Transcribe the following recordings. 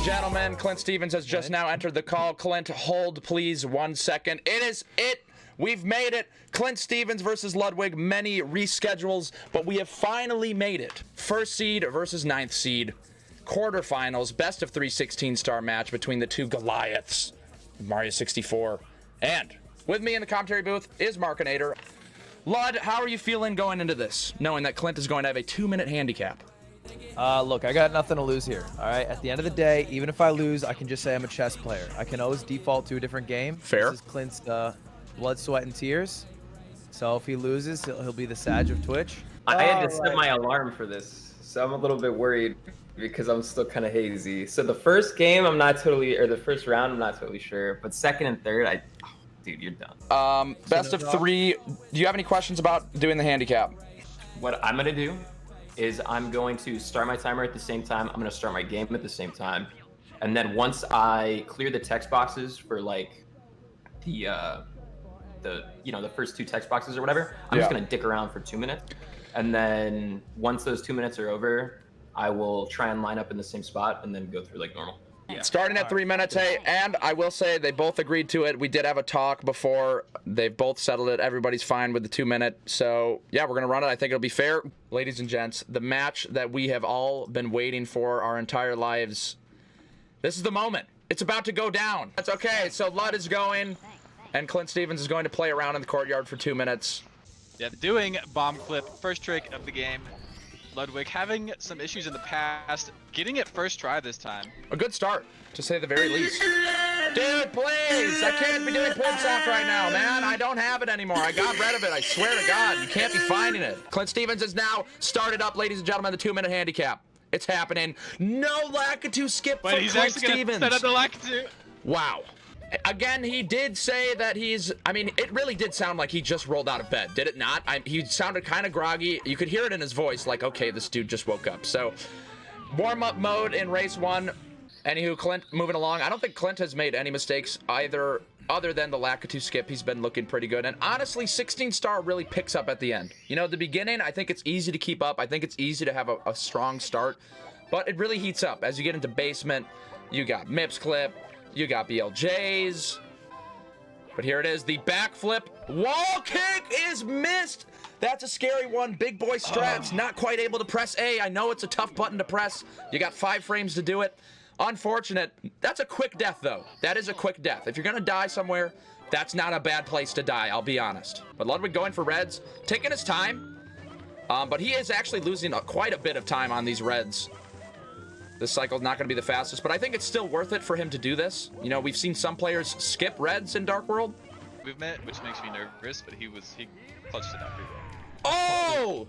Gentlemen, ClintStevens has just now entered the call. Clint, hold please 1 second. It is it. We've made it. ClintStevens versus Ludwig. Many reschedules, but we have finally made it. First seed versus 9th seed. Quarterfinals, best of 3 16-star match between the two Goliaths, Mario 64. And with me in the commentary booth is Markinator. Lud, how are you feeling going into this, knowing that Clint is going to have a 2-minute handicap? Look, I got nothing to lose here, all right? At the end of the day, even if I lose, I can just say I'm a chess player. I can always default to a different game. Fair. This is Clint's blood, sweat, and tears. So if he loses, he'll be the Sag of Twitch. I had to set my alarm for this, so I'm a little bit worried because I'm still kind of hazy. So the first game, the first round, I'm not totally sure. But second and third, dude, you're done. Best of 3. Do you have any questions about doing the handicap? What I'm gonna do is I'm going to start my timer at the same time. I'm going to start my game at the same time. And then once I clear the text boxes for like the first 2 text boxes or whatever, I'm just going to dick around for 2 minutes. And then once those 2 minutes are over, I will try and line up in the same spot and then go through like normal. Yeah. Starting at 3 minutes, hey, and I will say they both agreed to it. We did have a talk before. They've both settled it. Everybody's fine with the 2 minute. So, yeah, we're going to run it. I think it'll be fair. Ladies and gents, the match that we have all been waiting for our entire lives. This is the moment. It's about to go down. That's okay. So, Lud is going, and ClintStevens is going to play around in the courtyard for 2 minutes. Yeah, doing bomb clip, first trick of the game. Ludwig having some issues in the past, getting it first try this time. A good start, to say the very least. Dude, please! I can't be doing PlimSoft right now, man. I don't have it anymore. I got rid of it. I swear to God, you can't be finding it. ClintStevens has now started up, ladies and gentlemen, the 2-minute handicap. It's happening. No Lakitu skip for ClintStevens. Set up the Lakitu. Wow. Again, he did say that I mean, it really did sound like he just rolled out of bed, did it not? He sounded kind of groggy. You could hear it in his voice, like, okay, this dude just woke up. So, warm-up mode in race 1. Anywho, Clint moving along. I don't think Clint has made any mistakes either, other than the Lakitu skip. He's been looking pretty good. And honestly, 16-star really picks up at the end. You know, at the beginning, I think it's easy to keep up. I think it's easy to have a strong start. But it really heats up. As you get into basement, you got Mizkif. You got BLJs. But here it is. The backflip. Wall kick is missed. That's a scary one. Big boy strats. Not quite able to press A. I know it's a tough button to press. You got 5 frames to do it. Unfortunate. That's a quick death, though. That is a quick death. If you're going to die somewhere, that's not a bad place to die, I'll be honest. But Ludwig going for reds. Taking his time. But he is actually losing quite a bit of time on these reds. This cycle's not going to be the fastest, but I think it's still worth it for him to do this. You know, we've seen some players skip reds in Dark World. Movement, which makes me nervous, but he clutched it out pretty well. Oh!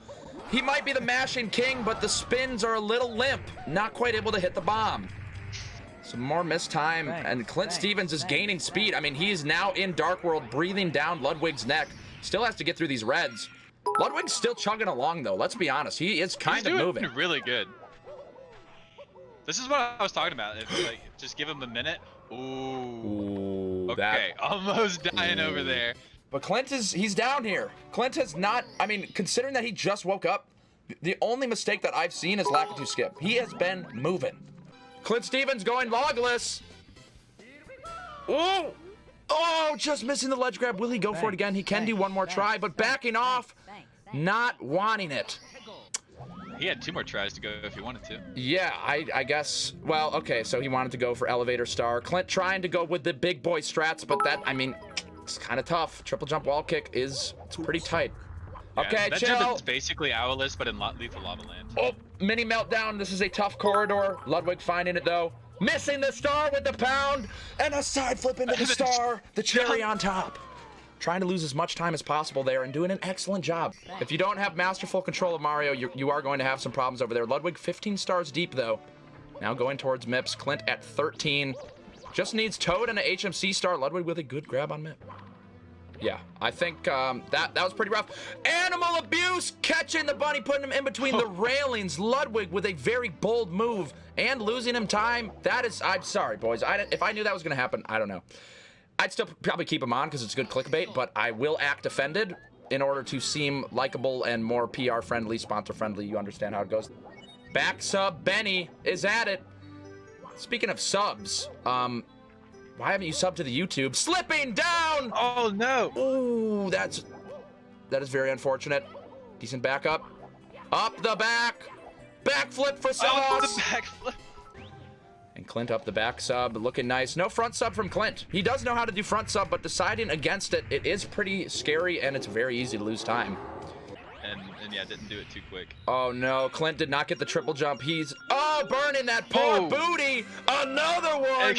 He might be the mashing king, but the spins are a little limp. Not quite able to hit the bomb. Some more missed time, and ClintStevens is gaining speed. I mean, he is now in Dark World, breathing down Ludwig's neck. Still has to get through these reds. Ludwig's still chugging along, though. Let's be honest. He is kind of moving. He's doing really good. This is what I was talking about. If, like, just give him a minute. Ooh. Okay, almost dying over there. But Clint he's down here. Clint has not, I mean, considering that he just woke up, the only mistake that I've seen is Lakitu skip. He has been moving. ClintStevens going logless. Oh! Oh, just missing the ledge grab. Will he go for it again? He can do one more try, but backing off, not wanting it. He had 2 more tries to go if he wanted to. Yeah, I guess. Well, okay, so he wanted to go for elevator star. Clint trying to go with the big boy strats, but that, I mean, it's kind of tough. Triple jump wall kick it's pretty tight. Yeah, okay, that chill. jump is basically owlless, but in lethal lava land. Oh, mini meltdown. This is a tough corridor. Ludwig finding it, though. Missing the star with the pound, and a side flip into the star. The cherry on top. Trying to lose as much time as possible there and doing an excellent job. If you don't have masterful control of Mario, you are going to have some problems over there. Ludwig 15 stars deep, though. Now going towards Mips. Clint at 13. Just needs Toad and an HMC star. Ludwig with a good grab on Mip. Yeah, I think that was pretty rough. Animal abuse, catching the bunny, putting him in between the railings. Ludwig with a very bold move and losing him time. That is, I'm sorry, boys. If I knew that was going to happen, I don't know. I'd still probably keep him on because it's good clickbait, but I will act offended in order to seem likable and more PR friendly, sponsor friendly. You understand how it goes. Back sub Benny is at it. Speaking of subs, why haven't you subbed to the YouTube? Slipping down! Oh no! Ooh, that is very unfortunate. Decent backup. Up the back. Backflip for sauce. Oh, the backflip. And Clint up the back sub, looking nice. No front sub from Clint. He does know how to do front sub, but deciding against it, it is pretty scary, and it's very easy to lose time. And yeah, didn't do it too quick. Oh no, Clint did not get the triple jump. He's, burning that poor booty. Another one.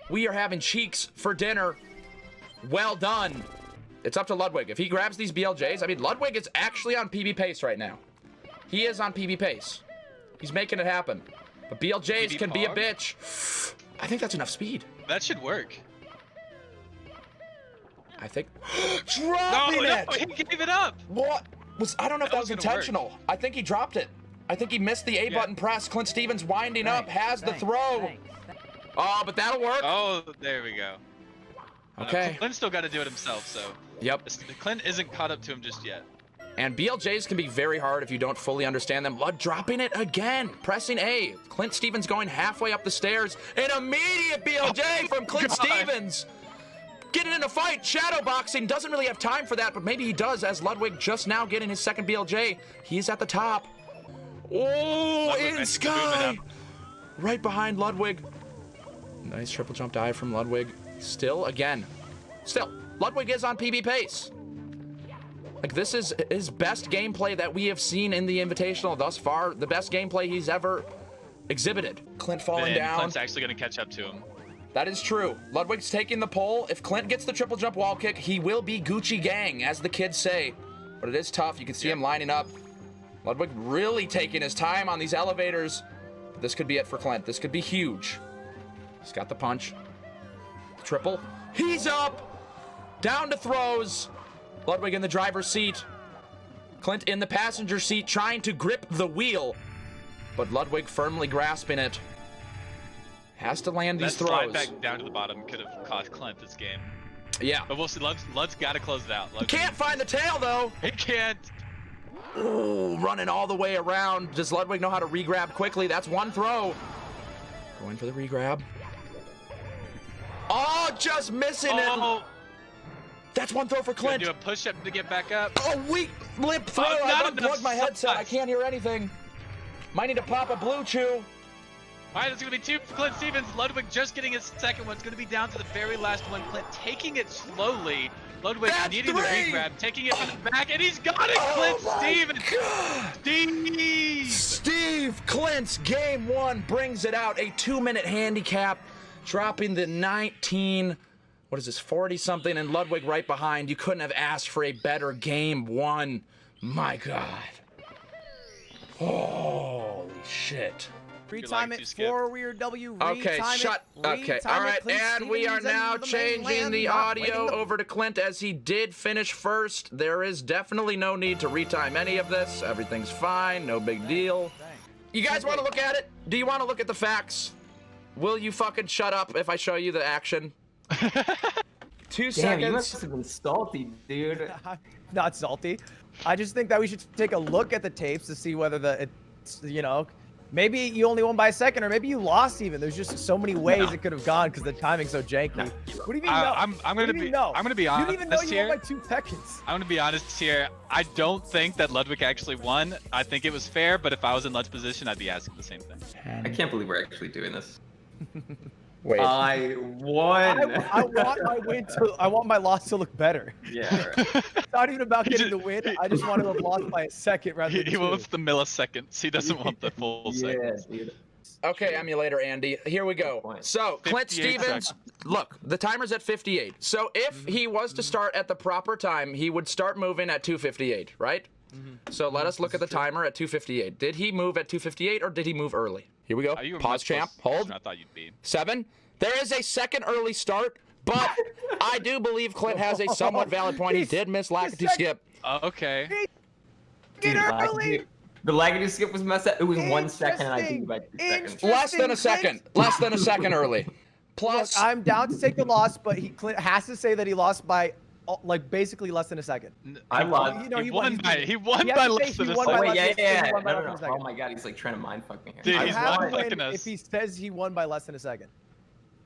We are having cheeks for dinner. Well done. It's up to Ludwig. If he grabs these BLJs, I mean, Ludwig is actually on PB pace right now. He is on PB pace. He's making it happen. But BLJs can be a bitch. I think that's enough speed. That should work. I think. Dropping it! No, he gave it up! What? I don't know if that was intentional. Work. I think he dropped it. I think he missed the A button press. ClintStevens winding up, has the throw. Oh, but that'll work. Oh, there we go. Okay. Clint still got to do it himself, so. Yep. Clint isn't caught up to him just yet. And BLJs can be very hard if you don't fully understand them. Lud dropping it again, pressing A. ClintStevens going halfway up the stairs. An immediate BLJ from ClintStevens. Getting in a fight, shadow boxing, doesn't really have time for that, but maybe he does as Ludwig just now getting his second BLJ. He's at the top. Oh, in sky. Right behind Ludwig. Nice triple jump dive from Ludwig. Still, Ludwig is on PB pace. Like, this is his best gameplay that we have seen in the Invitational thus far. The best gameplay he's ever exhibited. Clint falling down. Clint's actually going to catch up to him. That is true. Ludwig's taking the pole. If Clint gets the triple jump wall kick, he will be Gucci gang, as the kids say. But it is tough. You can see him lining up. Ludwig really taking his time on these elevators. But this could be it for Clint. This could be huge. He's got the punch. Triple. He's up. Down to throws. Ludwig in the driver's seat. Clint in the passenger seat trying to grip the wheel. But Ludwig firmly grasping it. Has to land these throws. That slide back down to the bottom could have cost Clint this game. Yeah. But we'll see. Lud's got to close it out. He can't find the tail, though. He can't. Ooh, running all the way around. Does Ludwig know how to re-grab quickly? That's one throw. Going for the re-grab. Oh, just missing it. That's one throw for Clint. Do a push-up to get back up. Oh, weak lip throw. I unplugged my headset. I can't hear anything. Might need to pop a blue chew. All right, it's going to be two for ClintStevens. Ludwig just getting his second one. It's going to be down to the very last one. Clint taking it slowly. Ludwig needing the re-grab, taking it from the back, and he's got it! ClintStevens! Steve Clint's game one brings it out. A 2-minute handicap, dropping the 19, what is this, 40-something, and Ludwig right behind. You couldn't have asked for a better game one. My God. Holy shit. Retime it, forward W, okay, shut. Okay, all right, and we are now changing the audio over to Clint as he did finish first. There is definitely no need to retime any of this. Everything's fine, no big deal. You guys want to look at it? Do you want to look at the facts? Will you fucking shut up if I show you the action? 2 seconds. You must have been salty, dude. Not salty. I just think that we should take a look at the tapes to see whether it's, you know, maybe you only won by a second, or maybe you lost even. There's just so many ways it could have gone because the timing's so janky. What do you mean no? I'm gonna be honest. You didn't even know you won by 2 seconds. I'm gonna be honest here. I don't think that Ludwig actually won. I think it was fair, but if I was in Lud's position, I'd be asking the same thing. I can't believe we're actually doing this. Wait. I won. I want my win to. I want my loss to look better. Yeah. Right. It's not even about getting the win. I just want to have lost by a second rather than He wants the milliseconds. He doesn't want the full seconds. Dude. Okay, emulator Andy. Here we go. So, ClintStevens, look, the timer's at 58. So if he was to start at the proper time, he would start moving at 2:58, right? So let us look at the timer at 2:58. Did he move at 2:58 or did he move early? Here we go. Pause, champ. Hold. I thought you'd be. 7. There is a second early start, but I do believe Clint has a somewhat valid point. He did miss Lackady skip. Okay. Get early. The Lackady skip was messed up. It was 1 second and I beat you by 2 seconds. Less than a second. Less than a second early. Plus, Look, I'm down to take the loss, but Clint has to say that he lost by like basically less than a second. I lost. You know, He won by he less than a won by Oh, second. wait, less yeah. he won by No, less no, than a no. Oh second. my god, he's like trying to mind fuck me here. Dude, I he's have to mind won, fucking win us. if he says he won by less than a second.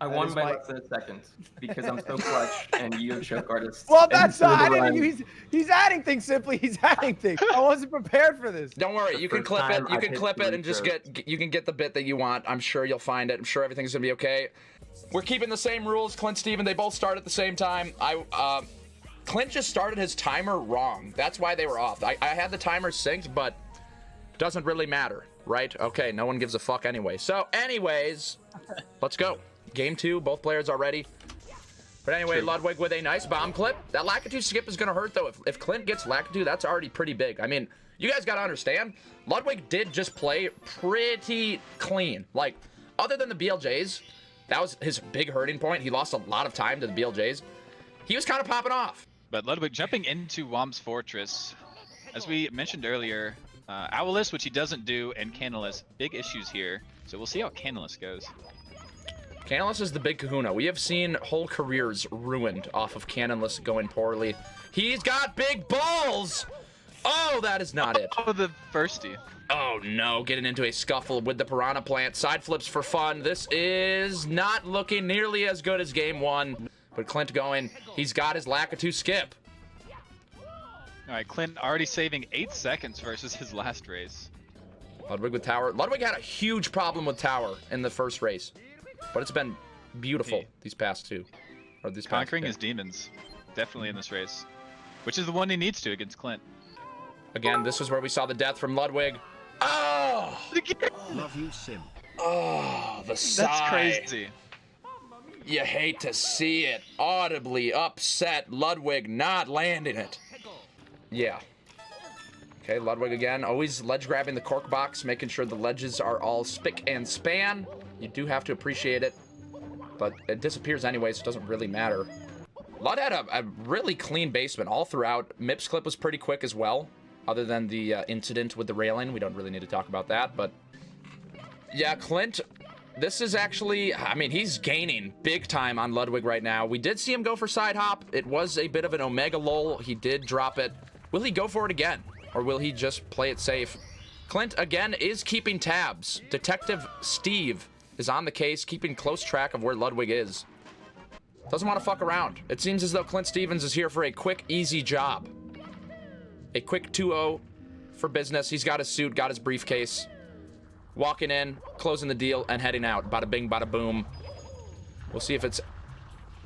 I That won is by my- less than a second because I'm so clutch and you choke artists. Well, and that's through not the adding. run. He's adding things simply. He's adding things. I wasn't prepared for this. don't worry, The you can first clip it. time You I can hit clip it 3 and just strokes. you can get the bit that you want. I'm sure you'll find it. I'm sure everything's gonna be okay. We're keeping the same rules. Clint, Steven, they both start at the same time. Clint just started his timer wrong. That's why they were off. I had the timer synced, but doesn't really matter, right? Okay, no one gives a fuck anyway. So, anyways, let's go. Game 2, both players are ready. But anyway, True. Ludwig with a nice bomb clip. That Lakitu skip is going to hurt, though. If Clint gets Lakitu, that's already pretty big. I mean, you guys got to understand, Ludwig did just play pretty clean. Like, other than the BLJs, that was his big hurting point. He lost a lot of time to the BLJs. He was kind of popping off. But Ludwig jumping into Wom's Fortress, as we mentioned earlier, Owlus, which he doesn't do, and Canalus, big issues here. So we'll see how Canalus goes. Canalus is the big kahuna. We have seen whole careers ruined off of Canalus going poorly. He's got big balls! Oh, that is not it. Oh, the firstie. Oh no, getting into a scuffle with the Piranha Plant. Side flips for fun. This is not looking nearly as good as game 1. But Clint going, he's got his Lakitu skip. All right, Clint already saving 8 seconds versus his last race. Ludwig with tower. Ludwig had a huge problem with tower in the first race. But it's been beautiful these past two. Or these past Conquering yeah. his demons, definitely in this race. Which is the one he needs to against Clint. Again, this is where we saw the death from Ludwig. Oh! Love you, Sim. Oh, the sigh. That's crazy. You hate to see it. Audibly upset. Ludwig not landing it. Yeah. Okay, Ludwig again. Always ledge grabbing the cork box, making sure the ledges are all spick and span. You do have to appreciate it. But it disappears anyway, so it doesn't really matter. Lud had a really clean basement all throughout. Mip's clip was pretty quick as well. Other than the incident with the railing. We don't really need to talk about that, but... Yeah, Clint, this is actually... I mean, he's gaining big time on Ludwig right now. We did see him go for side hop. It was a bit of an Omega lull. He did drop it. Will he go for it again? Or will he just play it safe? Clint, again, is keeping tabs. Detective Steve is on the case, keeping close track of where Ludwig is. Doesn't want to fuck around. It seems as though ClintStevens is here for a quick, easy job. A quick 2-0 for business. He's got his suit, got his briefcase. Walking in, closing the deal, and heading out. Bada bing, bada boom. We'll see if it's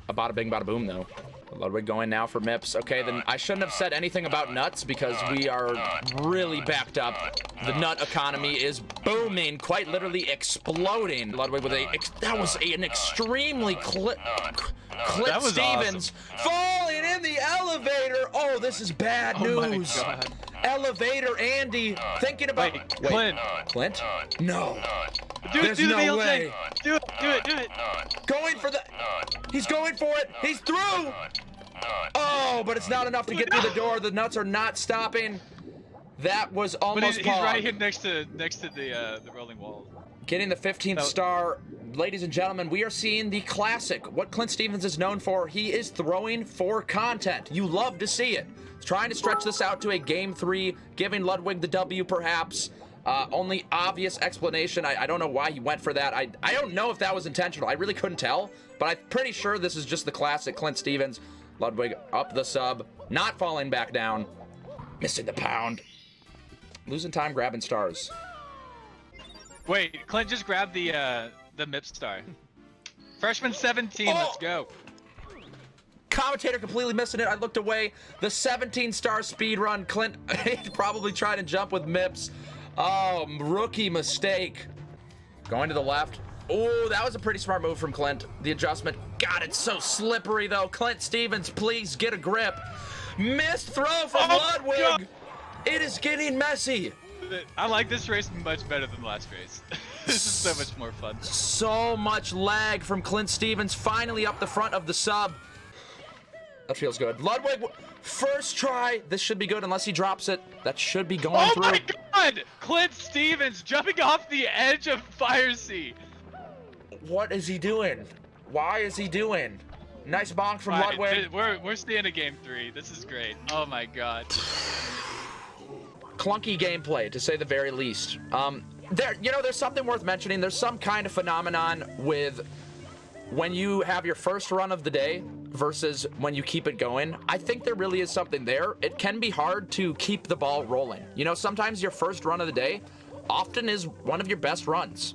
a bada bing, bada boom, though. Ludwig going now for Mips. Okay, then I shouldn't have said anything about nuts because we are really backed up. The nut economy is booming, quite literally exploding. Ludwig with that was an extremely ClintStevens falling in the elevator. Oh, this is bad news. Oh my God. Elevator Andy thinking about... Wait, Clint. Clint? No. Do There's it, do the no BLJ. way. Do it, do it, do it. Going for the... He's going for it. He's through. Oh, but it's not enough to get through the door. The nuts are not stopping. That was But almost he's pog. right here next to the rolling wall. Getting the 15th star. Ladies and gentlemen, we are seeing the classic. What ClintStevens is known for. He is throwing for content. You love to see it. He's trying to stretch this out to a game 3, giving Ludwig the W perhaps. Only obvious explanation. I don't know why he went for that. I don't know if that was intentional. I really couldn't tell. But I'm pretty sure this is just the classic ClintStevens. Ludwig up the sub. Not falling back down. Missing the pound. Losing time grabbing stars. Wait, Clint just grabbed the MIP star. Freshman 17, let's go. Commentator completely missing it. I looked away. The 17-star speed run. Clint probably tried to jump with Mips. Oh, rookie mistake. Going to the left. Oh, that was a pretty smart move from Clint. The adjustment. God, it's so slippery, though. ClintStevens, please get a grip. Missed throw from Ludwig. God. It is getting messy. I like this race much better than the last race. This is so much more fun. So much lag from ClintStevens. Finally up the front of the sub. That feels good. Ludwig, first try. This should be good unless he drops it. That should be going through. Oh my God! ClintStevens jumping off the edge of Fire Sea. What is he doing? Why is he doing? Nice bonk from Fine, Ludwig. We're staying at game 3. This is great. Oh my god. Clunky gameplay, to say the very least. There's something worth mentioning. There's some kind of phenomenon with when you have your first run of the day versus when you keep it going. I think there really is something there. It can be hard to keep the ball rolling. You know, sometimes your first run of the day often is one of your best runs.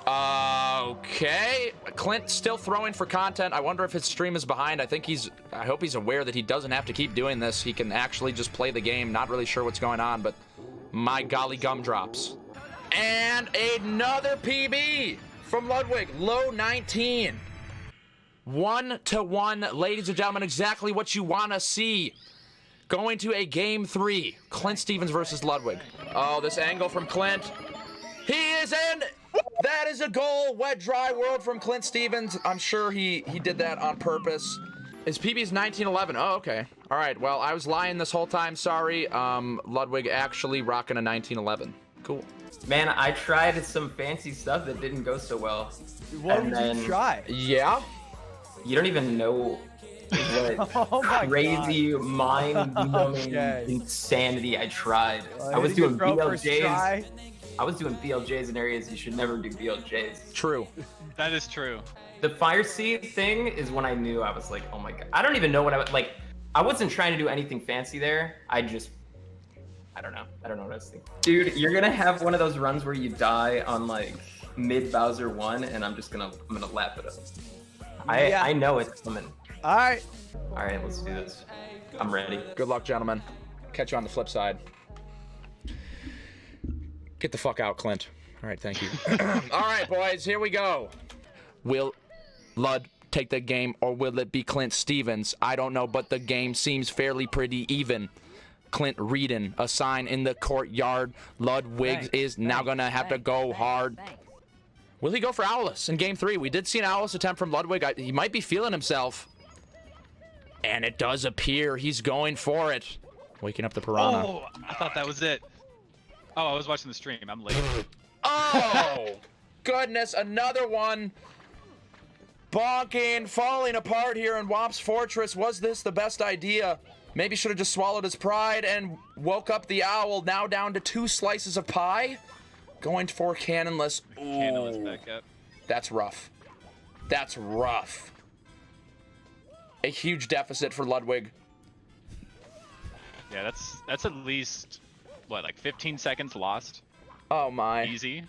Okay. Clint still throwing for content. I wonder if his stream is behind. I hope he's aware that he doesn't have to keep doing this. He can actually just play the game. Not really sure what's going on, but my golly gumdrops. And another PB from Ludwig. Low 19. 1-1, ladies and gentlemen, exactly what you want to see. Going to a game 3. ClintStevens versus Ludwig. Oh, this angle from Clint. He is in. That is a goal. Wet dry world from ClintStevens. I'm sure he did that on purpose. His PB is 1911. Oh, okay. All right. Well, I was lying this whole time. Sorry. Ludwig actually rocking a 1911. Cool. Man, I tried some fancy stuff that didn't go so well. What did you try? Yeah. You don't even know what Oh my crazy, God. mind-numbing Okay. insanity I tried. I was doing BLJs. I was doing BLJs in areas you should never do BLJs. True. That is true. The fire seed thing is when I knew I was like, oh my god. I don't even know what I wasn't trying to do anything fancy there. I don't know. I don't know what I was thinking. Dude, you're gonna have one of those runs where you die on like mid Bowser 1 and I'm gonna lap it up. I know it's coming. All right. All right, let's do this. I'm ready. Good luck, gentlemen. Catch you on the flip side. Get the fuck out, Clint. All right, thank you. All right, boys, here we go. Will Lud take the game, or will it be ClintStevens? I don't know, but the game seems fairly pretty even. Clint reading a sign in the courtyard. Ludwig is now going to have to go hard. Will he go for Owlus in game 3? We did see an Owlus attempt from Ludwig. He might be feeling himself. And it does appear he's going for it. Waking up the Piranha. Oh, I thought that was it. Oh, I was watching the stream. I'm late. Oh, goodness. Another one. Bonking, falling apart here in Womp's Fortress. Was this the best idea? Maybe should have just swallowed his pride and woke up the owl. Now down to 2 slices of pie. Going for cannonless. Ooh, Cannonless back up. that's rough. That's rough. A huge deficit for Ludwig. Yeah, that's at least what, like 15 seconds lost. Oh my. Easy.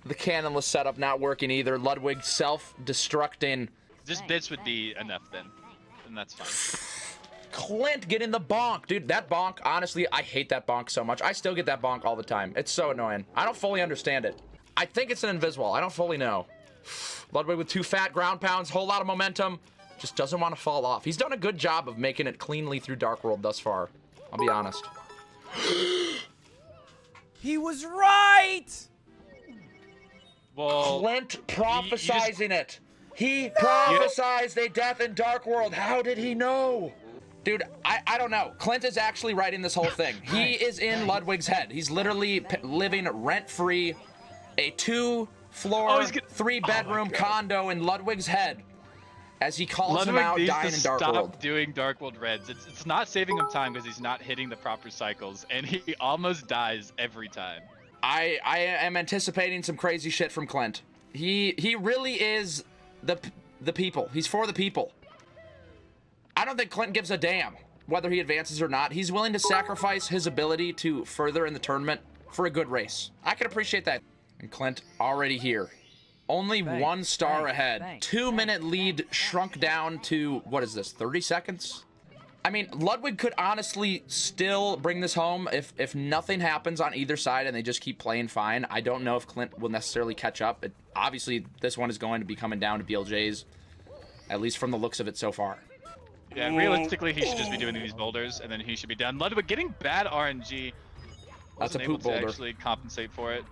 The cannonless setup not working either. Ludwig self-destructing. Just bits would be enough then, and that's fine. Clint getting the bonk. Dude, that bonk, honestly, I hate that bonk so much. I still get that bonk all the time. It's so annoying. I don't fully understand it. I think it's an invisible. I don't fully know. Ludwig with 2 fat ground pounds, whole lot of momentum. Just doesn't want to fall off. He's done a good job of making it cleanly through Dark World thus far. I'll be honest. He was right. Well, Clint prophesizing it. He prophesized a death in Dark World. How did he know? Dude, I don't know. Clint is actually writing this whole thing. He is in Ludwig's head. He's literally living rent-free, a 2-floor, 3-bedroom condo in Ludwig's head. As he calls him out, dying in Dark World. Stop doing Dark World Reds. It's not saving him time because he's not hitting the proper cycles, and he almost dies every time. I am anticipating some crazy shit from Clint. He really is the people. He's for the people. I don't think Clint gives a damn whether he advances or not. He's willing to sacrifice his ability to further in the tournament for a good race. I can appreciate that. And Clint already here. Only 1 star ahead. 2-minute lead shrunk down to, what is this, 30 seconds? I mean, Ludwig could honestly still bring this home if nothing happens on either side and they just keep playing fine. I don't know if Clint will necessarily catch up. Obviously, this one is going to be coming down to BLJs, at least from the looks of it so far. Yeah, realistically, he should just be doing these boulders, and then he should be done. Ludwig getting bad RNG. That's a Wasn't poop able to boulder. actually compensate for it.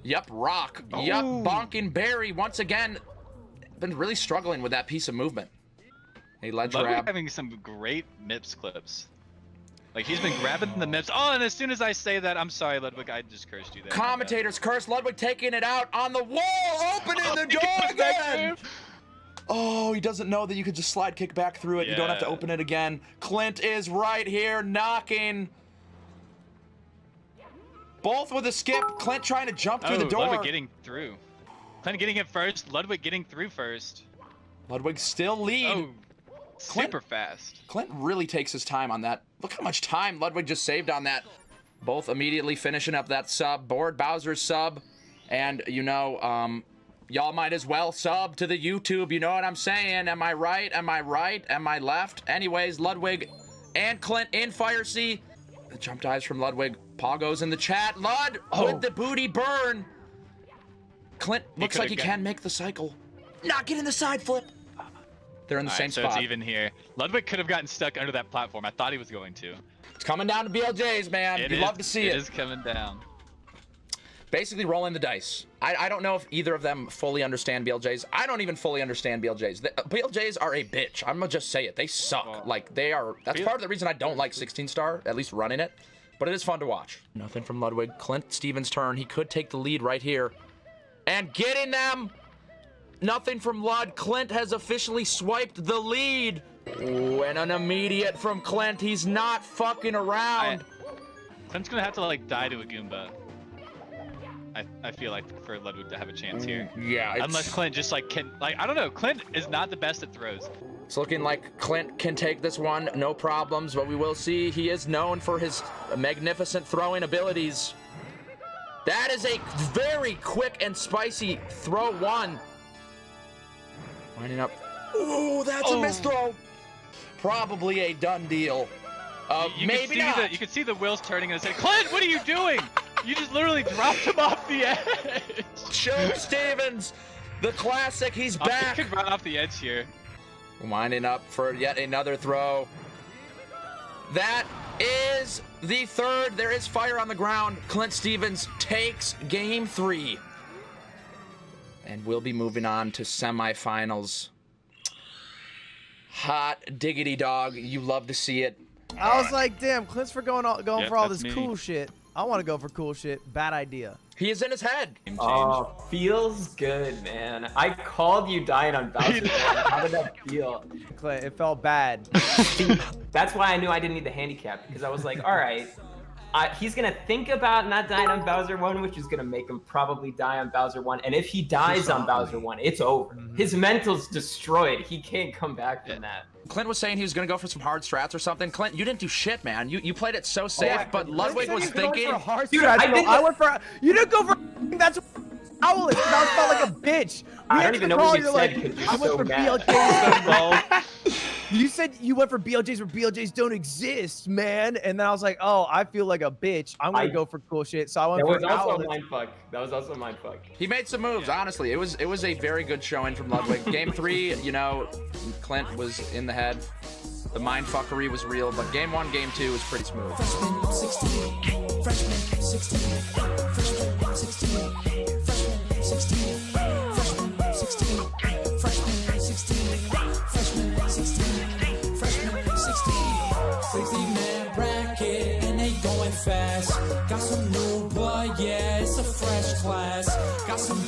Yep, rock. Yep, bonking Barry once again. Been really struggling with that piece of movement. A ledge Ludwig grab. having some great MIPS clips. Like, he's been grabbing the MIPS. Oh, and as soon as I say that, I'm sorry, Ludwig, I just cursed you there. Commentators curse Ludwig taking it out on the wall, opening the door. There Oh, he doesn't know that you could just slide kick back through it. You don't have to open it again. Clint is right here knocking. Both with a skip. Clint trying to jump through the door. Ludwig getting through. Clint getting it first. Ludwig getting through first. Ludwig still lead. Oh, super fast. Clint really takes his time on that. Look how much time Ludwig just saved on that. Both immediately finishing up that sub. Board Bowser's sub. And, you know, y'all might as well sub to the YouTube. You know what I'm saying? Am I right? Am I right? Am I left? Anyways, Ludwig and Clint in Fire Sea. The jump dives from Ludwig. Pogos in the chat. Lud with the booty burn. Clint looks like he can make the cycle. Not getting the side flip. They're in the same spot. So it's even here. Ludwig could have gotten stuck under that platform. I thought he was going to. It's coming down to BLJs, man. You'd love to see it. It is coming down. Basically rolling the dice. I don't know if either of them fully understand BLJs. I don't even fully understand BLJs. BLJs are a bitch. I'm gonna just say it. They suck. Like, they are. That's part of the reason I don't like 16 star, at least running it. But it is fun to watch. Nothing from Ludwig. ClintStevens' turn. He could take the lead right here. And getting them. Nothing from Lud. Clint has officially swiped the lead. Ooh, and an immediate from Clint. He's not fucking around. Clint's gonna have to like die to a Goomba. I feel like for Ludwig to have a chance here. Yeah. Unless Clint just like can I don't know. Clint is not the best at throws. It's looking like Clint can take this one, no problems, but we will see. He is known for his magnificent throwing abilities. That is a very quick and spicy throw one. Winding up. Ooh, that's a missed throw. Probably a done deal. Maybe not. You can see the wheels turning and say, Clint, what are you doing? You just literally dropped him off the edge. Jawsh Stevens, the classic, he's back. He could run off the edge here. Winding up for yet another throw. That is the third. There is fire on the ground. ClintStevens takes game 3. And we'll be moving on to semifinals. Hot diggity dog. You love to see it. I was like, damn, Clint's for going for all this cool shit. I want to go for cool shit. Bad idea. He is in his head. Oh, feels good, man. I called you dying on Bowser. How did that feel? Clint, it felt bad. That's why I knew I didn't need the handicap, because I was like, all right, he's going to think about not dying on Bowser 1, which is going to make him probably die on Bowser 1. And if he dies on Bowser 1, it's over. His mental's destroyed. He can't come back from that. Clint was saying he was going to go for some hard strats or something. Clint, you didn't do shit, man. You played it so safe, but Ludwig was thinking... Dude, I went for... You didn't go for... That's owl is. I felt like a bitch. I don't even know what you said because you're I went so for mad. BLJs. You said you went for BLJs where BLJs don't exist, man. And then I was like, oh, I feel like a bitch. I'm gonna go for cool shit. So I went for also a mindfuck. That was also a mindfuck. He made some moves, honestly. It was a very good showing from Ludwig. Game 3, you know, Clint was in the head. The mindfuckery was real, but game 1, game 2 was pretty smooth. Freshman 16, freshman 16, freshman 16, freshman 16, freshman 16, freshman 16, freshman 16, freshman 16. 60-man bracket and they going fast. Got some new blood, yeah, it's a fresh class. Got some